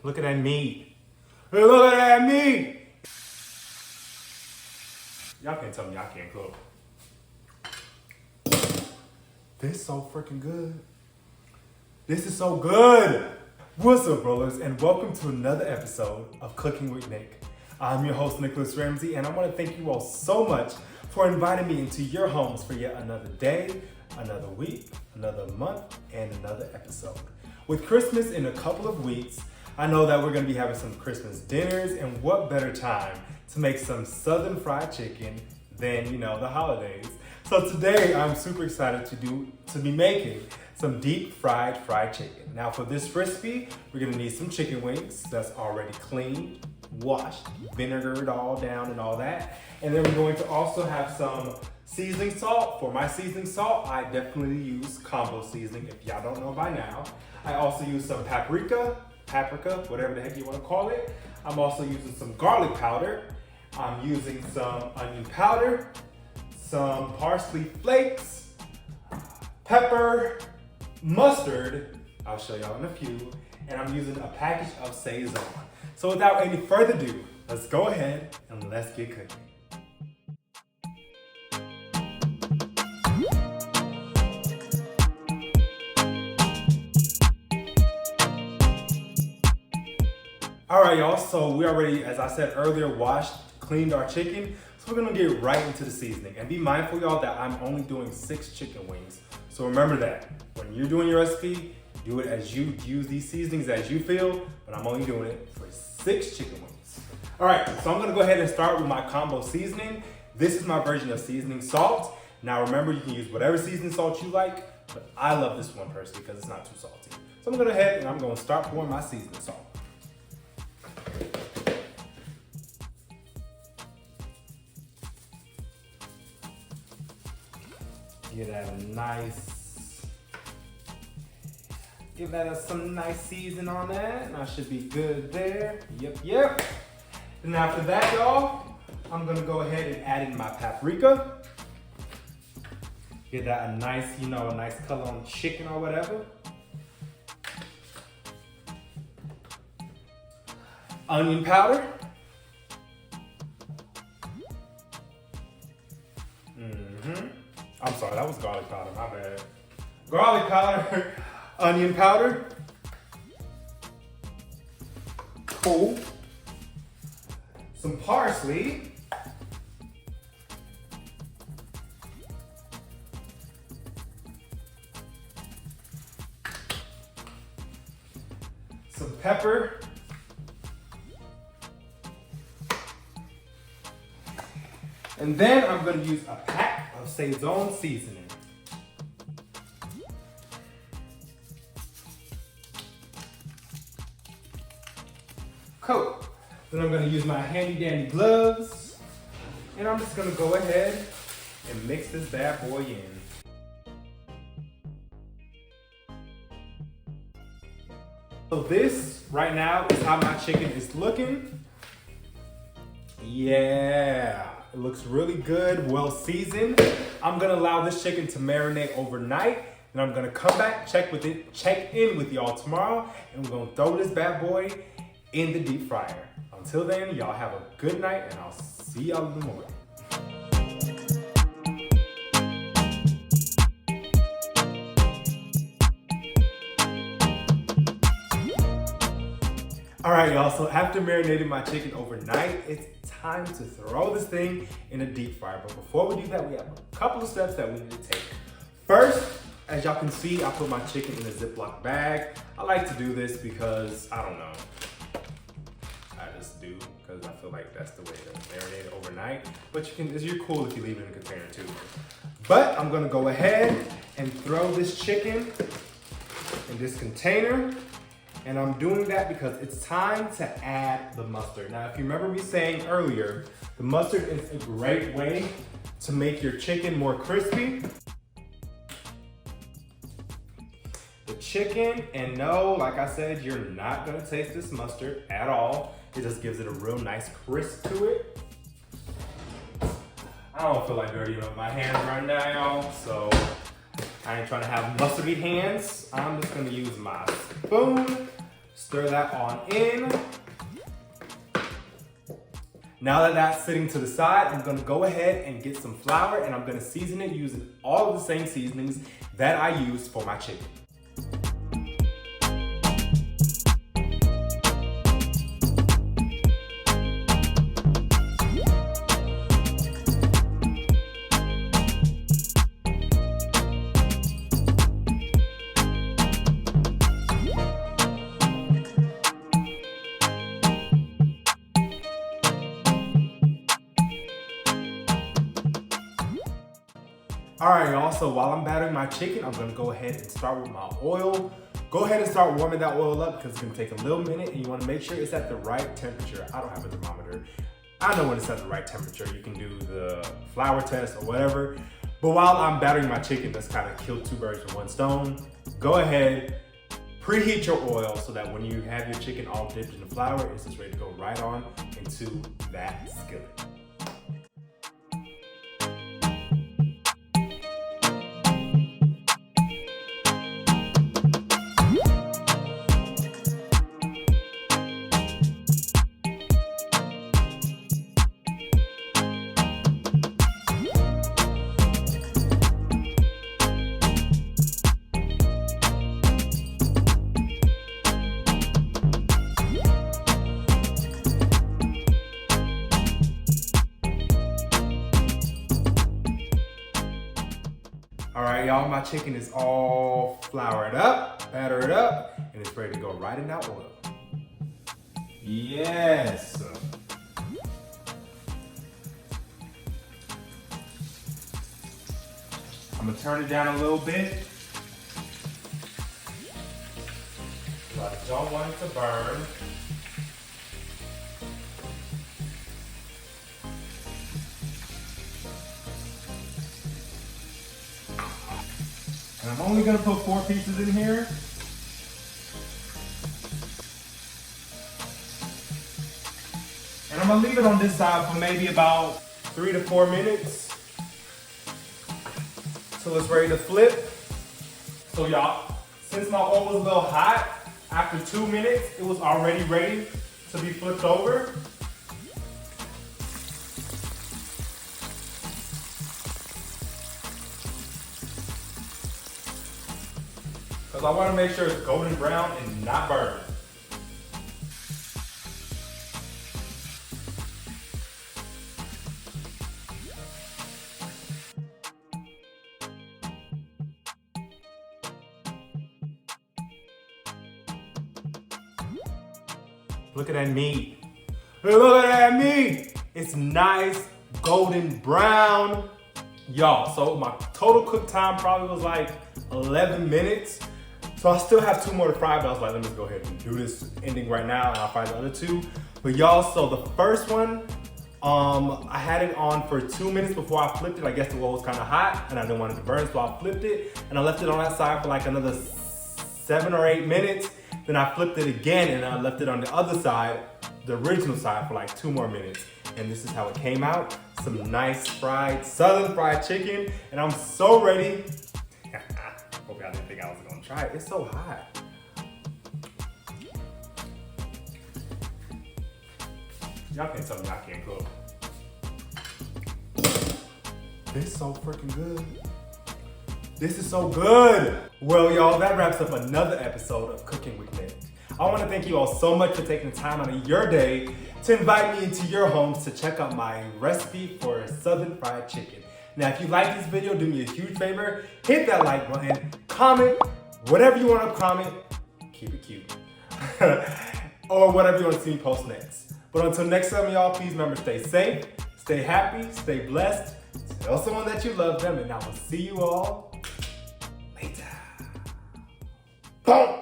Look at that meat. Hey, look at that meat. Y'all can't tell me y'all can't cook. This is so freaking good. This is so good. What's up, brothers, and welcome to another episode of Cooking with Nick. I'm your host, Nicholas Ramsey, and I want to thank you all so much for inviting me into your homes for yet another day, another week, another month, and another episode. With Christmas in a couple of weeks, I know that we're going to be having some Christmas dinners, and what better time to make some Southern fried chicken than, the holidays. So today I'm super excited to be making some deep fried chicken. Now for this recipe, we're going to need some chicken wings that's already cleaned, washed, vinegared all down and all that. And then we're going to also have some seasoning salt. For my seasoning salt, I definitely use combo seasoning if y'all don't know by now. I also use some paprika, whatever the heck you want to call it. I'm also using some garlic powder. I'm using some onion powder, some parsley flakes, pepper, mustard, I'll show y'all in a few, and I'm using a package of Sazon. So without any further ado, let's go ahead and let's get cooking. All right, y'all, so we already, as I said earlier, cleaned our chicken. So we're gonna get right into the seasoning. And be mindful, y'all, that I'm only doing 6 chicken wings. So remember that, when you're doing your recipe, do it as you use these seasonings as you feel, but I'm only doing it for 6 chicken wings. All right, so I'm gonna go ahead and start with my combo seasoning. This is my version of seasoning salt. Now remember, you can use whatever seasoning salt you like, but I love this one personally because it's not too salty. So I'm gonna go ahead and I'm gonna start pouring my seasoning salt. Give that some nice season on that, and I should be good there. Yep. And after that, y'all, I'm gonna go ahead and add in my paprika. Get that a nice color on chicken or whatever. Onion powder. I'm sorry, that was garlic powder, my bad. Garlic powder, onion powder. Cool. Some parsley. Some pepper. And then I'm gonna use a pack of Sazon seasoning. Cool. Then I'm gonna use my handy dandy gloves, and I'm just gonna go ahead and mix this bad boy in. So this right now is how my chicken is looking. Yeah. It looks really good, well seasoned. I'm gonna allow this chicken to marinate overnight, and I'm gonna come back, check in with y'all tomorrow, and we're gonna throw this bad boy in the deep fryer. Until then, y'all have a good night, and I'll see y'all in the morning. All right, y'all, so after marinating my chicken overnight, it's time to throw this thing in a deep fryer. But before we do that, we have a couple of steps that we need to take. First, as y'all can see, I put my chicken in a Ziploc bag. I like to do this because, I don't know, I just do because I feel like that's the way to marinate it overnight. But you're cool if you leave it in a container too. But I'm gonna go ahead and throw this chicken in this container. And I'm doing that because it's time to add the mustard. Now, if you remember me saying earlier, the mustard is a great way to make your chicken more crispy. The chicken, and no, like I said, you're not gonna taste this mustard at all. It just gives it a real nice crisp to it. I don't feel like dirtying up my hands right now, y'all, so I ain't trying to have mustardy hands. I'm just gonna use my spoon, Stir that on in. Now that that's sitting to the side, I'm gonna go ahead and get some flour, and I'm gonna season it using all of the same seasonings that I use for my chicken. All right, y'all, so while I'm battering my chicken, I'm gonna go ahead and start with my oil. Go ahead and start warming that oil up because it's gonna take a little minute, and you wanna make sure it's at the right temperature. I don't have a thermometer. I know when it's at the right temperature. You can do the flour test or whatever. But while I'm battering my chicken, let's kind of kill two birds with one stone. Go ahead, preheat your oil so that when you have your chicken all dipped in the flour, it's just ready to go right on into that skillet. All right, y'all, my chicken is all floured up, battered up, and it's ready to go right in that oil. Yes. I'm gonna turn it down a little bit. So I don't want it to burn. And I'm only gonna put 4 pieces in here. And I'm gonna leave it on this side for maybe about 3 to 4 minutes till it's ready to flip. So y'all, since my oil was a little hot, after 2 minutes, it was already ready to be flipped over. Because I want to make sure it's golden brown and not burned. Look at that meat. Look at that meat. It's nice golden brown. Y'all, so my total cook time probably was like 11 minutes. So I still have 2 more to fry, but I was like, let me go ahead and do this ending right now, and I'll fry the other 2. But y'all, so the first one, I had it on for 2 minutes before I flipped it. I guess the oil was kind of hot, and I didn't want it to burn, so I flipped it, and I left it on that side for like another 7 or 8 minutes. Then I flipped it again, and I left it on the other side, the original side, for like 2 more minutes. And this is how it came out. Some nice fried, southern fried chicken, and I'm so ready. Hope y'all didn't think I was gonna try it. It's so hot. Y'all can't tell me I can't cook. This is so freaking good. This is so good. Well, y'all, that wraps up another episode of Cooking with Nick. I want to thank you all so much for taking the time out of your day to invite me into your homes to check out my recipe for southern fried chicken. Now, if you like this video, do me a huge favor, hit that like button, comment, whatever you want to comment, keep it cute, or whatever you want to see me post next. But until next time, y'all, please remember, stay safe, stay happy, stay blessed, tell someone that you love them, and I will see you all later. Boom!